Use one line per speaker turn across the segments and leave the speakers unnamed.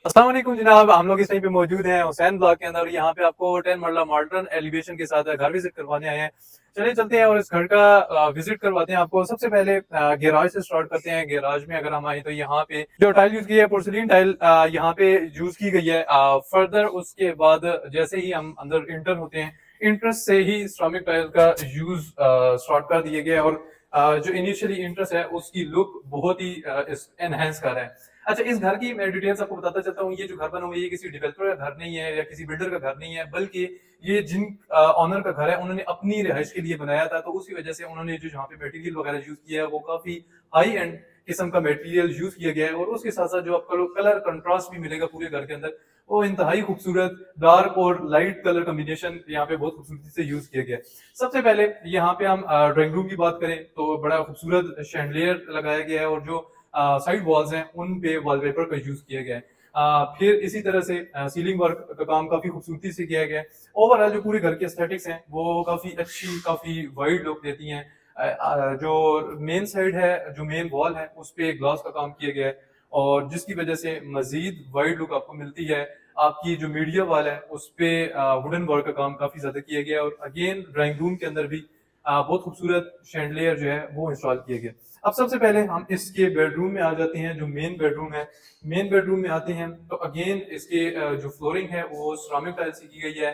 अस्सलाम वालेकुम जनाब, हम लोग इस टाइम पे मौजूद हैं हुसैन ब्लॉक के अंदर। यहाँ पे आपको 10 मरला मॉडर्न एलिवेशन के साथ घर विजिट करवाने आए हैं। चलिए चलते हैं और इस घर का विजिट करवाते हैं आपको। सबसे पहले गैराज से स्टार्ट करते हैं। गैराज में अगर हम आए तो यहाँ पे जो टाइल यूज की है पोर्सिलीन टाइल यहाँ पे यूज की गई है। फर्दर उसके बाद जैसे ही हम अंदर इंटर होते हैं, इंट्रेस्ट से ही सिरेमिक टाइल का यूज स्टार्ट कर दिया गया है और जो इनिशियली इंटरेस्ट है उसकी लुक बहुत ही एनहेंस कर रहा है। अच्छा, इस घर की मैं डिटेल्स आपको बताता चलता हूँ। ये जो घर बना हुआ है ये किसी डेवलपर का घर नहीं है या किसी बिल्डर का घर नहीं है, बल्कि ये जिन ऑनर का घर है उन्होंने अपनी रिहाइश के लिए बनाया था। तो उसी वजह से उन्होंने जो यहाँ पे मटेरियल वगैरह यूज किया है वो काफी हाई एंड किस्म का मटेरियल यूज किया गया है। और उसके साथ साथ जो आपको कलर कंट्रास्ट भी मिलेगा पूरे घर के अंदर, वो इंतहाई खूबसूरत डार्क और लाइट कलर कॉम्बिनेशन यहाँ पे बहुत खूबसूरती से यूज किया गया है। सबसे पहले यहाँ पे हम ड्राइंग रूम की बात करें तो बड़ा खूबसूरत शैंडलियर लगाया गया है और जो साइड वॉल्स हैं उन पे वॉलपेपर का यूज किया गया है। फिर इसी तरह से सीलिंग वर्क का काम काफी खूबसूरती से किया गया है। ओवरऑल जो पूरे घर के एस्थेटिक्स हैं वो काफी अच्छी, काफी वाइड लुक देती हैं। जो मेन साइड है, जो मेन वॉल है, उस पे ग्लास का काम किया गया है और जिसकी वजह से मजीद वाइड लुक आपको मिलती है। आपकी जो मीडिया वाल है उस पे वुडन वर्क का काम काफी ज्यादा किया गया है और अगेन ड्राइंग रूम के अंदर भी बहुत खूबसूरत शैंडलियर जो है वो इंस्टॉल किया गया। अब सबसे पहले हम इसके बेडरूम में आ जाते हैं। जो मेन बेडरूम है, मेन बेडरूम में आते हैं तो अगेन इसके जो फ्लोरिंग है वो सिरेमिक टाइल से की गई है।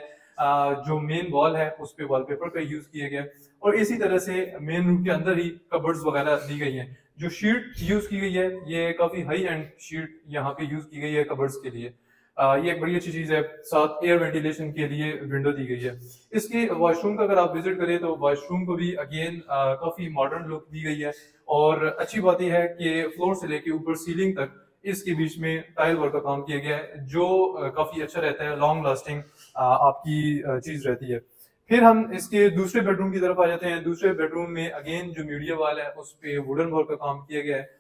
जो मेन वॉल है उस पे वॉलपेपर का यूज किया गया और इसी तरह से मेन रूम के अंदर ही कबर्ड्स वगैरह दी गई हैं। जो शीट यूज की गई है ये काफी हाई एंड शीट यहाँ पे यूज की गई है कबर्ड्स के लिए। ये एक बड़ी अच्छी चीज है। साथ एयर वेंटिलेशन के लिए विंडो दी गई है। इसके वॉशरूम का अगर आप विजिट करें तो वॉशरूम को भी अगेन काफी मॉडर्न लुक दी गई है और अच्छी बात यह है कि फ्लोर से लेके ऊपर सीलिंग तक इसके बीच में टाइल वर्क का काम किया गया है जो काफी अच्छा रहता है, लॉन्ग लास्टिंग आपकी चीज रहती है। फिर हम इसके दूसरे बेडरूम की तरफ आ जाते हैं। दूसरे बेडरूम में अगेन जो मीडिया वाल है उस पे वुडन वर्क का काम किया गया है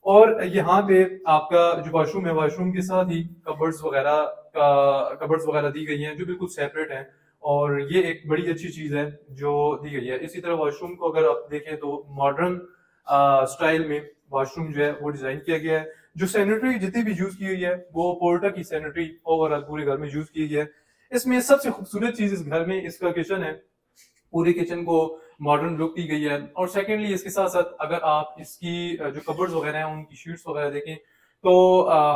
और यहाँ पे आपका जो वॉशरूम है, वॉशरूम के साथ ही कबर्ड्स वगैरह दी गई हैं जो बिल्कुल सेपरेट हैं और ये एक बड़ी अच्छी चीज है जो दी गई है। इसी तरह वॉशरूम को अगर आप देखें तो मॉडर्न स्टाइल में वॉशरूम जो है वो डिजाइन किया गया है। जो सैनिटरी जितनी भी यूज की गई है वो पोर्टा की सैनिटरी ओवरऑल पूरे घर में यूज की गई है। इसमें सबसे खूबसूरत चीज इस घर में इसका किचन है। पूरे किचन को मॉडर्न लुक दी गई है और सेकेंडली इसके साथ साथ अगर आप इसकी जो कबर्ड्स वगैरह हैं उनकी शीट्स वगैरह देखें तो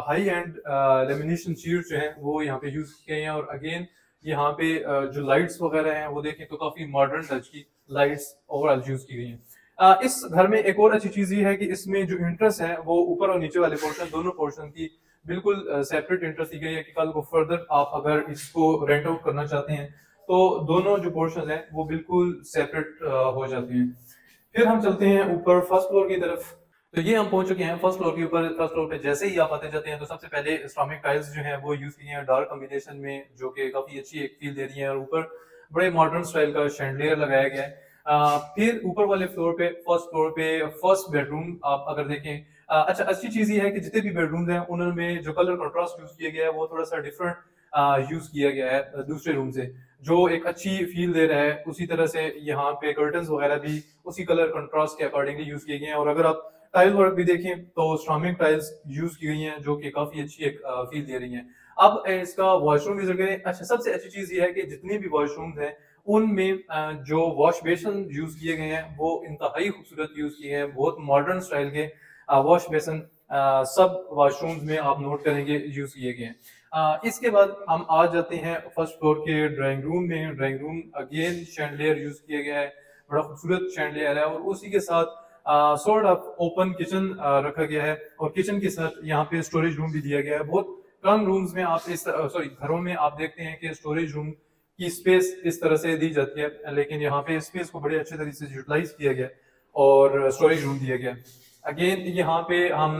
हाई एंड लेमिनेशन शीट्स जो हैं वो यहाँ पे यूज किए हैं और अगेन यहाँ पे जो लाइट्स वगैरह हैं वो देखें तो काफी मॉडर्न टच की लाइट्स ओवरऑल यूज की गई हैं। इस घर में एक और अच्छी चीज ये है कि इसमें जो इंटरेस्ट है वो ऊपर और नीचे वाले पोर्शन, दोनों पोर्शन की बिल्कुल सेपरेट इंटरेस्ट दी गई है कि कल को फर्दर आप अगर इसको रेंट आउट करना चाहते हैं तो दोनों जो पोर्शन है वो बिल्कुल सेपरेट हो जाती हैं। फिर हम चलते हैं ऊपर फर्स्ट फ्लोर की तरफ। तो ये हम पहुंच चुके हैं फर्स्ट फ्लोर के ऊपर। फर्स्ट फ्लोर पे जैसे ही आप आते जाते हैं तो सबसे पहले सिरेमिक टाइल्स जो हैं वो यूज की हैं डार्क कॉम्बिनेशन में जो कि काफी अच्छी एक फील दे रही है और ऊपर बड़े मॉडर्न स्टाइल का शैंडलियर लगाया गया है। फिर ऊपर वाले फ्लोर पे फर्स्ट बेडरूम आप अगर देखें, अच्छा अच्छी चीज ये है कि जितने भी बेडरूम हैं उनमें जो कलर कंट्रास्ट यूज किया गया है वो थोड़ा सा डिफरेंट यूज किया गया है दूसरे रूम से, जो एक अच्छी फील दे रहा है। उसी तरह से यहाँ पे कर्टन्स वगैरह भी उसी कलर कंट्रास्ट के अकॉर्डिंगली यूज किए गए हैं और अगर आप टाइल वर्क भी देखें तो सिरेमिक टाइल्स यूज की गई हैं जो कि काफी अच्छी एक फील दे रही हैं। अब इसका वॉशरूम विजिट करें। अच्छा, सबसे अच्छी चीज ये है कि जितने भी वॉशरूम हैं उनमें जो वॉश बेसन यूज किए गए हैं वो इंतहाई खूबसूरत यूज किए हैं, बहुत मॉडर्न स्टाइल के वॉश बेसन सब वॉशरूम्स में आप नोट करेंगे यूज किए गए हैं। इसके बाद हम आ जाते हैं फर्स्ट फ्लोर के ड्राइंग रूम में। Drawing room again chandelier use किया गया है, बड़ा खूबसूरत शैंडलियर है और उसी के साथ सॉर्ट ऑफ ओपन किचन रखा गया है और किचन के साथ यहाँ पे स्टोरेज रूम भी दिया गया है। बहुत कम रूम्स में आप घरों में आप देखते हैं कि स्टोरेज रूम की स्पेस इस तरह से दी जाती है, लेकिन यहाँ पे स्पेस को बड़े अच्छे तरीके से यूटिलाइज किया गया और स्टोरेज रूम दिया गया। अगेन यहाँ पे हम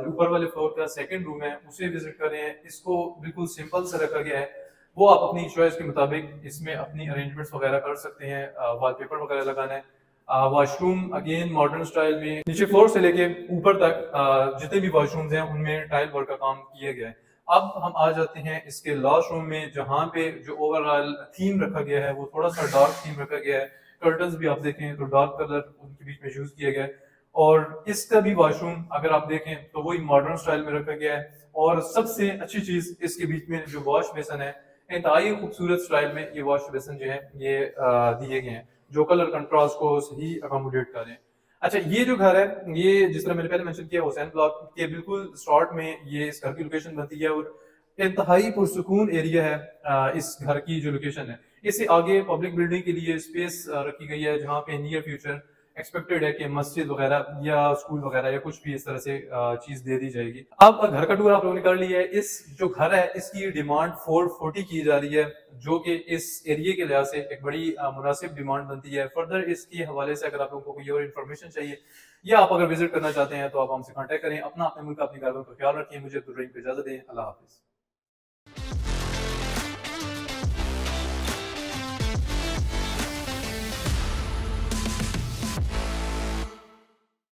ऊपर वाले फ्लोर का सेकंड रूम है उसे विजिट कर रहे हैं। इसको बिल्कुल सिंपल से रखा गया है, वो आप अपनी चॉइस के मुताबिक इसमें अपनी अरेंजमेंट्स वगैरह कर सकते हैं। वॉलपेपर वगैरह लगाना है। वॉशरूम अगेन मॉडर्न स्टाइल में नीचे फ्लोर से लेके ऊपर तक जितने भी वॉशरूम्स हैं उनमें टाइल वर्क का काम किया गया है। अब हम आ जाते हैं इसके लास्ट रूम में जहाँ पे जो ओवरऑल थीम रखा गया है वो थोड़ा सा डार्क थीम रखा गया है। कर्टन्स भी आप देखें तो डार्क कलर उनके बीच में यूज किया गया है और इसका भी वॉशरूम अगर आप देखें तो वही मॉडर्न स्टाइल में रखा गया है और सबसे अच्छी चीज इसके बीच में जो वॉश बेसन है, इंतहाई खूबसूरत स्टाइल में ये वॉश बेसन जो है ये दिए गए हैं, जो कलर कंट्रास्ट को सही अकोमोडेट करें। अच्छा, ये जो घर है, ये जिस तरह मैंने पहले मेंशन किया हुसैन ब्लॉक के बिल्कुल स्टार्ट में ये इस घर की लोकेशन बनती है और इंतहाई पुरसुकून एरिया है। इस घर की जो लोकेशन है, इससे आगे पब्लिक बिल्डिंग के लिए स्पेस रखी गई है, जहाँ पे नियर फ्यूचर एक्सपेक्टेड है कि मस्जिद वगैरह या स्कूल वगैरह या कुछ भी इस तरह से चीज दे दी जाएगी। अब घर का टूर आप लोगों ने कर लिया है। इस जो घर है इसकी डिमांड 440 की जा रही है, जो कि इस एरिया के लिहाज से एक बड़ी मुनासिब डिमांड बनती है। फर्दर इसके हवाले से अगर आप लोगों को कोई और इन्फॉर्मेशन चाहिए या आप अगर विजिट करना चाहते हैं तो आप हमसे कॉन्टेक्ट करें। अपना, अपने मुल्क, अपनी घर का ख्याल रखिए। मुझे इजाजत दें। अल्लाह हाफिज।